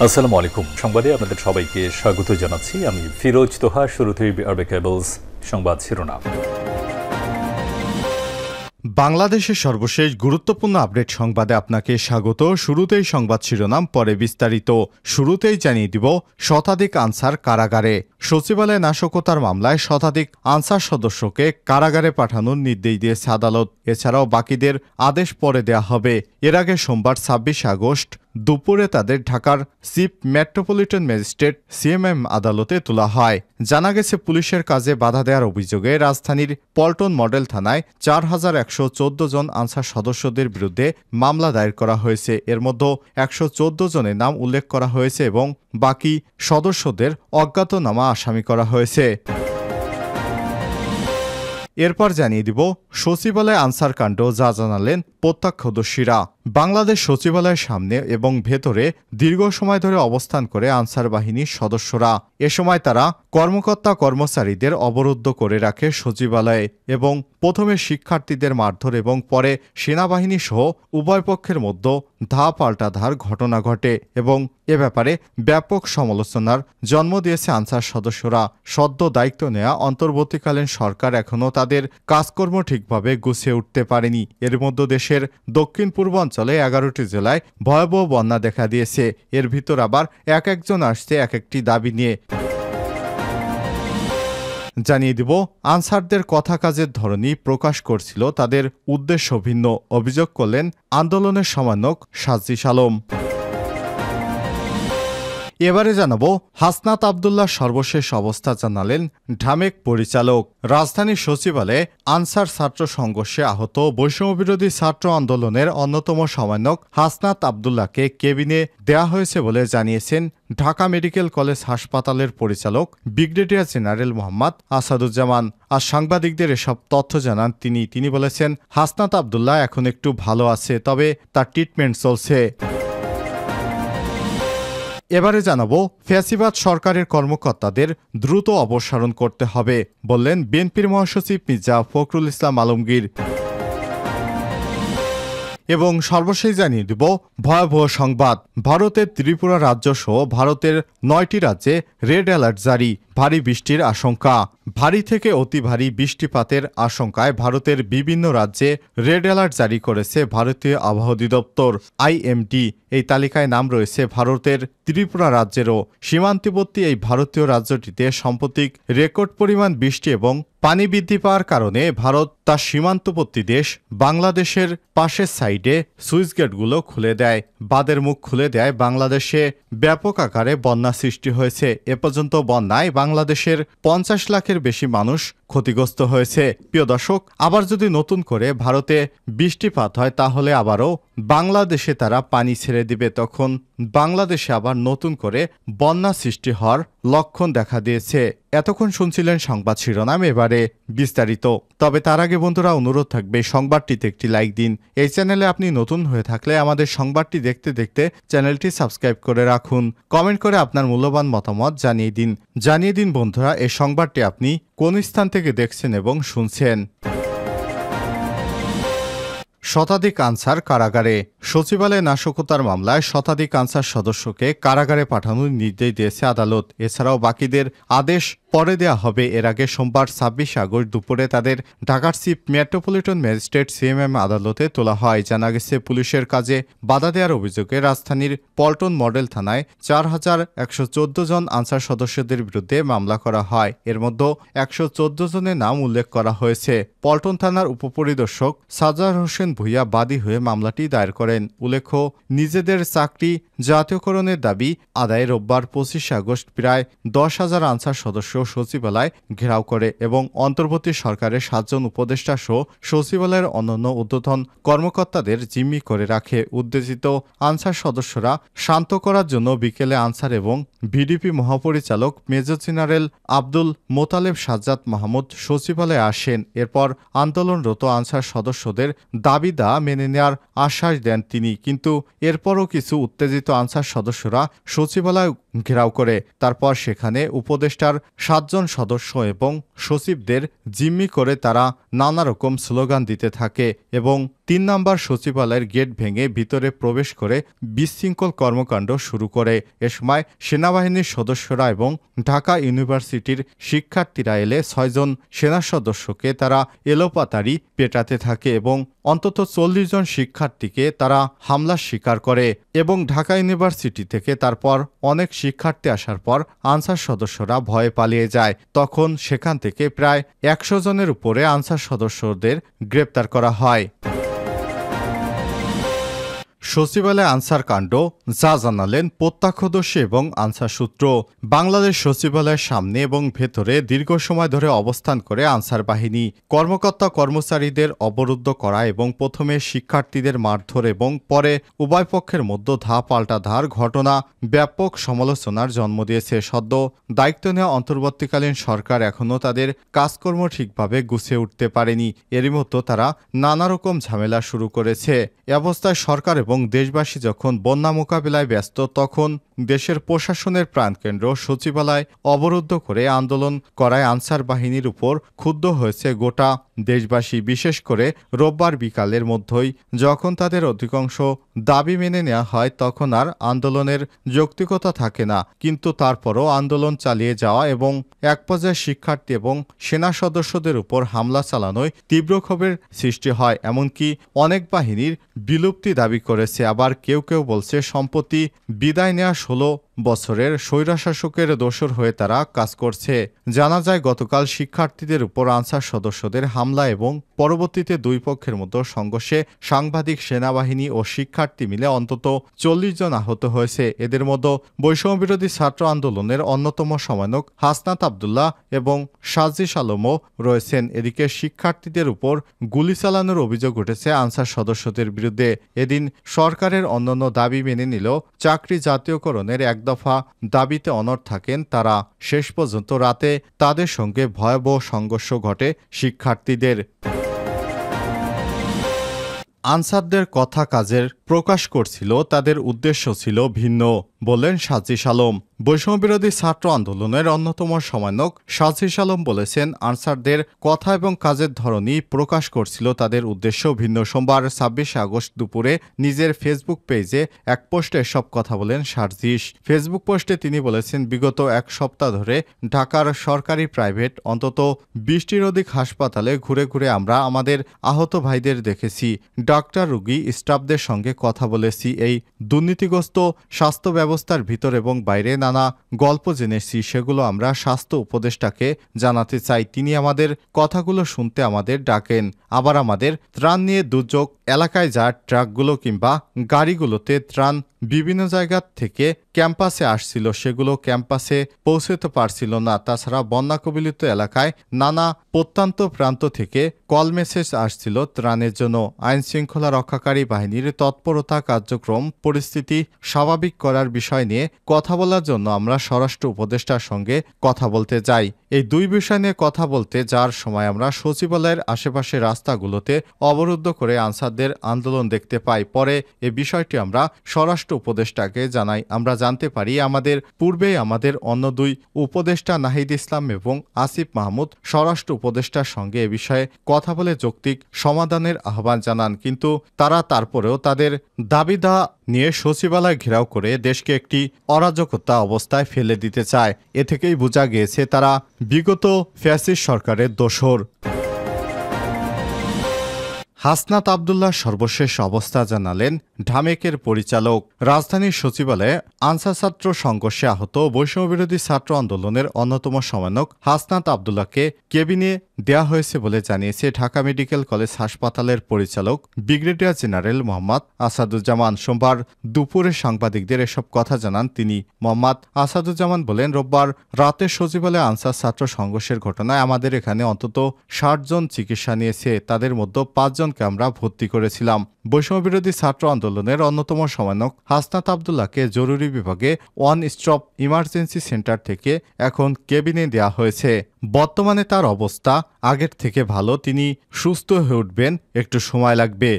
আসসালামু আলাইকুম। সংবাদে আপনাদের সবাইকে স্বাগত জানাচ্ছি। আমি ফিরোজ তোহা। শুরুতেই আরবে কেবলস সংবাদ শিরোনাম। বাংলাদেশের সর্বশেষ গুরুত্বপূর্ণ আপডেট সংবাদে আপনাকে স্বাগত। শুরুতেই সংবাদ শিরোনাম, পরে বিস্তারিত। শুরুতেই জানিয়ে দিব, শতাধিক আনসার কারাগারে। সচিবালয়ে নাশকতার মামলায় শতাধিক আনসার সদস্যকে কারাগারে পাঠানোর নির্দেশ দিয়েছে আদালত। এছাড়াও বাকিদের আদেশ পরে দেয়া হবে। এর আগে সোমবার ২৬ আগস্ট দুপুরে তাদের ঢাকার চিফ মেট্রোপলিটন ম্যাজিস্ট্রেট সিএমএম আদালতে তোলা হয়। জানা গেছে, পুলিশের কাজে বাধা দেওয়ার অভিযোগে রাজধানীর পল্টন মডেল থানায় ৪,১১৪ জন আনসার সদস্যদের বিরুদ্ধে মামলা দায়ের করা হয়েছে। এর মধ্যে ১১৪ জনের নাম উল্লেখ করা হয়েছে এবং বাকি সদস্যদের অজ্ঞাতনামা আসামি করা হয়েছে। এরপর জানিয়ে দিব, সচিবালয় আনসার কাণ্ড যা জানালেন প্রত্যক্ষদর্শীরা। বাংলাদেশ সচিবালয়ের সামনে এবং ভেতরে দীর্ঘ সময় ধরে অবস্থান করে আনসার বাহিনীর সদস্যরা। এ সময় তারা কর্মকর্তা কর্মচারীদের অবরুদ্ধ করে রাখে সচিবালয়ে এবং প্রথমে শিক্ষার্থীদের মারধর এবং পরে সেনাবাহিনী সহ উভয় পক্ষের মধ্যে ধার ঘটনা ঘটে এবং এ ব্যাপারে ব্যাপক সমালোচনার জন্ম দিয়েছে আনসার সদস্যরা। সদ্য দায়িত্ব নেওয়া অন্তর্বর্তীকালীন সরকার এখনও তাদের কাজকর্ম ঠিকভাবে গুছিয়ে উঠতে পারেনি। এর মধ্যে দেশের দক্ষিণ পূর্বাঞ্চলে ১১টি জেলায় ভয়াবহ বন্যা দেখা দিয়েছে। এর ভিতর আবার এক একজন আসছে এক একটি দাবি নিয়ে। জানিয়ে দিব, আনসারদের কথা কাজের ধরনই প্রকাশ করছিল তাদের উদ্দেশ্য ভিন্ন, অভিযোগ করলেন আন্দোলনের সমন্বয়ক সাজ্জিস আলম। এবারে জানাবো, হাসনাত আবদুল্লাহ সর্বশেষ অবস্থা জানালেন ঢামেক পরিচালক। রাজধানীর সচিবালয়ে আনসার ছাত্র সংঘর্ষে আহত বৈষম্যবিরোধী ছাত্র আন্দোলনের অন্যতম সমন্বয়ক হাসনাত আবদুল্লাহকে কেবিনে দেয়া হয়েছে বলে জানিয়েছেন ঢাকা মেডিকেল কলেজ হাসপাতালের পরিচালক ব্রিগেডিয়ার জেনারেল মোহাম্মদ আসাদুজ্জামান। আর সাংবাদিকদের এসব তথ্য জানান তিনি বলেছেন, হাসনাত আবদুল্লাহ এখন একটু ভালো আছে, তবে তার ট্রিটমেন্ট চলছে। এবারে জানাবো, ফ্যাসিবাদ সরকারের কর্মকর্তাদের দ্রুত অপসারণ করতে হবে বললেন বিএনপির মহাসচিব মির্জা ফখরুল ইসলাম আলমগীর। এবং সর্বশেষ জানিয়ে দিব, ভয়াবহ সংবাদ, ভারতের ত্রিপুরা রাজ্য সহ ভারতের ৯টি রাজ্যে রেড অ্যালার্ট জারি। ভারী বৃষ্টির আশঙ্কা। ভারী থেকে অতি ভারী বৃষ্টিপাতের আশঙ্কায় ভারতের বিভিন্ন রাজ্যে রেড অ্যালার্ট জারি করেছে ভারতীয় আবহাওয়া অধিদপ্তর IMD। এই তালিকায় নাম রয়েছে ভারতের ত্রিপুরা রাজ্যেরও। সীমান্তবর্তী এই ভারতীয় রাজ্যটিতে সাম্প্রতিক রেকর্ড পরিমাণ বৃষ্টি এবং পানি বৃদ্ধি পাওয়ার কারণে ভারত তার সীমান্তবর্তী দেশ বাংলাদেশের পাশের সাইডে সুইচ গেটগুলো খুলে দেয়, বাঁধের মুখ খুলে দেয়। বাংলাদেশে ব্যাপক আকারে বন্যা সৃষ্টি হয়েছে। এ পর্যন্ত বন্যায় বাংলাদেশের ৫০ লাখের বেশি মানুষ ক্ষতিগ্রস্ত হয়েছে। প্রিয় দর্শক, আবার যদি নতুন করে ভারতে বৃষ্টিপাত হয় তাহলে আবারও বাংলাদেশে তারা পানি ছেড়ে দিবে। তখন বাংলাদেশে আবার নতুন করে বন্যা সৃষ্টি হওয়ার লক্ষণ দেখা দিয়েছে। এতক্ষণ শুনছিলেন সংবাদ শিরোনাম, এবারে বিস্তারিত। তবে তার আগে বন্ধুরা, অনুরোধ থাকবে সংবাদটিতে একটি লাইক দিন। এই চ্যানেলে আপনি নতুন হয়ে থাকলে আমাদের সংবাদটি দেখতে দেখতে চ্যানেলটি সাবস্ক্রাইব করে রাখুন। কমেন্ট করে আপনার মূল্যবান মতামত জানিয়ে দিন বন্ধুরা, এই সংবাদটি আপনি কোন স্থান থেকে দেখছেন এবং শুনছেন। শতাধিক আনসার কারাগারে। সচিবালয়ে নাশকতার মামলায় শতাধিক আনসার সদস্যকে কারাগারে পাঠানোর নির্দেশ দিয়েছে আদালত। এছাড়াও বাকিদের আদেশ পরে দেয়া হবে। এর আগে সোমবার ২৬ আগস্ট দুপুরে তাদের ঢাকার চিফ মেট্রোপলিটন ম্যাজিস্ট্রেট সিএমএম আদালতে তোলা হয়। জানা গেছে, পুলিশের কাজে বাধা দেওয়ার অভিযোগে রাজধানীর পল্টন মডেল থানায় ৪,১১৪ জন আনসার সদস্যদের বিরুদ্ধে মামলা করা হয়। এর মধ্যে ১১৪ জনের নাম উল্লেখ করা হয়েছে। পল্টন থানার উপপরিদর্শক সাজ্জাদ হোসেন ভূঁইয়া বাদী হয়ে মামলাটি দায়ের করেন। উল্লেখ্য, নিজেদের চাকরি জাতীয়করণের দাবি আদায়ে রোববার ২৫ আগস্ট প্রায় ১০,০০০ আনসার সদস্য সচিবালয় ঘেরাও করে এবং অন্তর্বর্তী সরকারের ৭ জন উপদেষ্টা সহ সচিবালয়ের অন্যান্য ঊর্ধ্বতন কর্মকর্তাদের জিম্মি করে রাখে। উত্তেজিত আনসার সদস্যরা শান্ত করার জন্য বিকেলে আনসার এবং ভিডিপি মহাপরিচালক মেজর জেনারেল আব্দুল মোতালেব সাজ্জাদ মাহমুদ সচিবালয়ে আসেন। এরপর আন্দোলনরত আনসার সদস্যদের দাবি মেনে নেওয়ার আশ্বাস দেন তিনি। কিন্তু এরপরও কিছু উত্তেজিত আনসার সদস্যরা সচিবালয় ঘেরাও করে। তারপর সেখানে উপদেষ্টার ৭ জন সদস্য এবং সচিবদের জিম্মি করে তারা নানা রকম স্লোগান দিতে থাকে এবং 3 নম্বর সচিবালয়ের গেট ভেঙে ভিতরে প্রবেশ করে বিশৃঙ্খল কর্মকাণ্ড শুরু করে। এ সময় সেনাবাহিনীর সদস্যরা এবং ঢাকা ইউনিভার্সিটির শিক্ষার্থীরা এলে 6 জন সেনা সদস্যকে তারা এলোপাতাড়ি পেটাতে থাকে এবং অন্তত 40 জন শিক্ষার্থীকে তারা হামলার শিকার করে এবং ঢাকা ইউনিভার্সিটি থেকে তারপর অনেক শিক্ষার্থী আসার পর আনসার সদস্যরা ভয়ে পালিয়ে যায়। তখন সেখান থেকে প্রায় 100 জনের উপরে আনসার সদস্যদের গ্রেপ্তার করা হয়। সচিবালয়ে আনসার কাণ্ড যা জানালেন প্রত্যক্ষদর্শী এবং আনসার সূত্র। বাংলাদেশ সচিবালয়ের সামনে এবং ভেতরে দীর্ঘ সময় ধরে অবস্থান করে আনসার বাহিনী কর্মকর্তা কর্মচারীদের অবরুদ্ধ করা এবং প্রথমে শিক্ষার্থীদের মারধর এবং পরে উভয় পক্ষের মধ্যে পাল্টা ধার ঘটনা ব্যাপক সমালোচনার জন্ম দিয়েছে। সদ্য দায়িত্ব নেওয়া অন্তর্বর্তীকালীন সরকার এখনও তাদের কাজকর্ম ঠিকভাবে গুছিয়ে উঠতে পারেনি। এরই মধ্যে তারা নানা রকম ঝামেলা শুরু করেছে। এ অবস্থায় সরকার এবং দেশবাসী যখন বন্যা মোকাবিলায় ব্যস্ত, তখন দেশের প্রশাসনের প্রাণকেন্দ্র সচিবালয় অবরুদ্ধ করে আন্দোলন করায় আনসার বাহিনীর উপর ক্ষুব্ধ হয়েছে গোটা দেশবাসী। বিশেষ করে রোববার বিকালের মধ্যেই যখন তাদের অধিকাংশ দাবি মেনে নেওয়া হয়, তখন আর আন্দোলনের যৌক্তিকতা থাকে না। কিন্তু তারপরও আন্দোলন চালিয়ে যাওয়া এবং এক পর্যায়ে শিক্ষার্থী এবং সেনা সদস্যদের উপর হামলা চালানোয় তীব্র ক্ষোভের সৃষ্টি হয়। এমনকি অনেক বাহিনীর বিলুপ্তি দাবি করেছে। আবার কেউ কেউ বলছে সম্প্রতি বিদায় নেওয়া 16 বছরের স্বৈরশাসকের দোসর হয়ে তারা কাজ করছে। জানা যায় গতকাল শিক্ষার্থীদের উপর আনসার সদস্যদের হামলা এবং পরবর্তীতে দুই পক্ষের মধ্যে সংঘর্ষে সাংবাদিক, সেনাবাহিনী ও শিক্ষার্থী মিলে অন্তত 40 জন আহত হয়েছে। এদের মধ্যে বৈষম্যবিরোধী ছাত্র আন্দোলনের অন্যতম সমন্বয়ক হাসনাত আব্দুল্লাহ এবং সাজিশ আলমও রয়েছেন। এদিকে শিক্ষার্থীদের উপর গুলি চালানোর অভিযোগ উঠেছে আনসার সদস্যদের বিরুদ্ধে। এদিন সরকারের অন্যান্য দাবি মেনে নিলেও চাকরি জাতীয়করণের এক দফা দাবিতে অনড় থাকেন তারা। শেষ পর্যন্ত রাতে তাদের সঙ্গে ভয়াবহ সংঘর্ষ ঘটে শিক্ষার্থীদের। আনসারদের কথা কাজের প্রকাশ করছিল, তাদের উদ্দেশ্য ছিল ভিন্ন, বললেন সাজিশ আলম। বৈষম্যবিরোধী ছাত্র আন্দোলনের অন্যতম সমন্বয়ক সাজিশ আলম বলেছেন, আনসারদের কথা এবং কাজের ধরনই প্রকাশ করছিল তাদের উদ্দেশ্য ভিন্ন। সোমবার 26 আগস্ট দুপুরে নিজের ফেসবুক পেজে এক পোস্টে এসব কথা বলেন সাজিশ। ফেসবুক পোস্টে তিনি বলেছেন, বিগত এক সপ্তাহ ধরে ঢাকার সরকারি প্রাইভেট অন্তত 20টির অধিক হাসপাতালে ঘুরে ঘুরে আমরা আমাদের আহত ভাইদের দেখেছি, ডাক্তার, রোগী, স্টাফদের সঙ্গে কথা বলেছি। এই দুর্নীতিগ্রস্ত স্বাস্থ্য ব্যবস্থার ভিতর এবং বাইরে নানা গল্প জেনেছি, সেগুলো আমরা স্বাস্থ্য উপদেষ্টাকে জানাতে চাই। তিনি আমাদের কথাগুলো শুনতে আমাদের ডাকেন। আবার আমাদের ত্রাণ নিয়ে দুর্যোগ এলাকায় যা ট্রাকগুলো কিংবা গাড়িগুলোতে ত্রাণ বিভিন্ন জায়গা থেকে ক্যাম্পাসে আসছিল, সেগুলো ক্যাম্পাসে পৌঁছতে পারছিল না। তাছাড়া বন্যা কবলিত এলাকায় নানা প্রত্যন্ত প্রান্ত থেকে কল মেসেজ আসছিল ত্রাণের জন্য। আইন শৃঙ্খলা রক্ষাকারী বাহিনীর তৎপরতা, কার্যক্রম, পরিস্থিতি স্বাভাবিক করার বিষয় নিয়ে কথা বলার জন্য আমরা স্বরাষ্ট্র উপদেষ্টার সঙ্গে কথা বলতে যাই। এই দুই বিষয় নিয়ে কথা বলতে যাওয়ার সময় আমরা সচিবালয়ের আশেপাশে রাস্তাগুলোতে অবরুদ্ধ করে আনসারদের আন্দোলন দেখতে পাই। পরে এ বিষয়টি আমরা স্বরাষ্ট্র উপদেষ্টাকে জানাই। আমরা জানতে পারি আমাদের পূর্বেই আমাদের অন্য দুই উপদেষ্টা নাহিদ ইসলাম এবং আসিফ মাহমুদ স্বরাষ্ট্র উপদেষ্টার সঙ্গে এ বিষয়ে কথা বলে যৌক্তিক সমাধানের আহ্বান জানান। কিন্তু তারা তারপরেও তাদের দাবিদা নিয়ে সচিবালয় ঘেরাও করে দেশকে একটি অরাজকতা অবস্থায় ফেলে দিতে চায়। এ থেকেই বোঝা গিয়েছে তারা বিগত ফ্যাসিস্ট সরকারের দোসর। হাসনাত আব্দুল্লাহ সর্বশেষ অবস্থা জানালেন ঢামেকের পরিচালক। রাজধানীর সচিবালয়ে আনসার ছাত্র সংঘর্ষে আহত বৈষম্যবিরোধী ছাত্র আন্দোলনের অন্যতম সমন্বয়ক হাসনাত আব্দুল্লাহকে কেবিনে দেয়া হয়েছে বলে জানিয়েছে ঢাকা মেডিকেল কলেজ হাসপাতালের পরিচালক ব্রিগেডিয়ার জেনারেল মোহাম্মদ আসাদুজ্জামান। সোমবার দুপুরে সাংবাদিকদের এসব কথা জানান তিনি। মোহাম্মদ আসাদুজ্জামান বলেন, রোববার রাতে সচিবালয়ে আনসার ছাত্র সংঘর্ষের ঘটনায় আমাদের এখানে অন্তত 60 জন চিকিৎসা নিয়েছে, তাদের মধ্যে 5 জনকে আমরা ভর্তি করেছিলাম। বৈষম্যবিরোধী ছাত্র আন্দোলনের অন্যতম সমন্বয়ক হাসনাত আব্দুল্লাহকে জরুরি বিভাগে ওয়ান স্টপ ইমার্জেন্সি সেন্টার থেকে এখন কেবিনে দেওয়া হয়েছে। বর্তমানে তার অবস্থা আগের থেকে ভালো, তিনি সুস্থ হয়ে উঠবেন, একটু সময় লাগবে।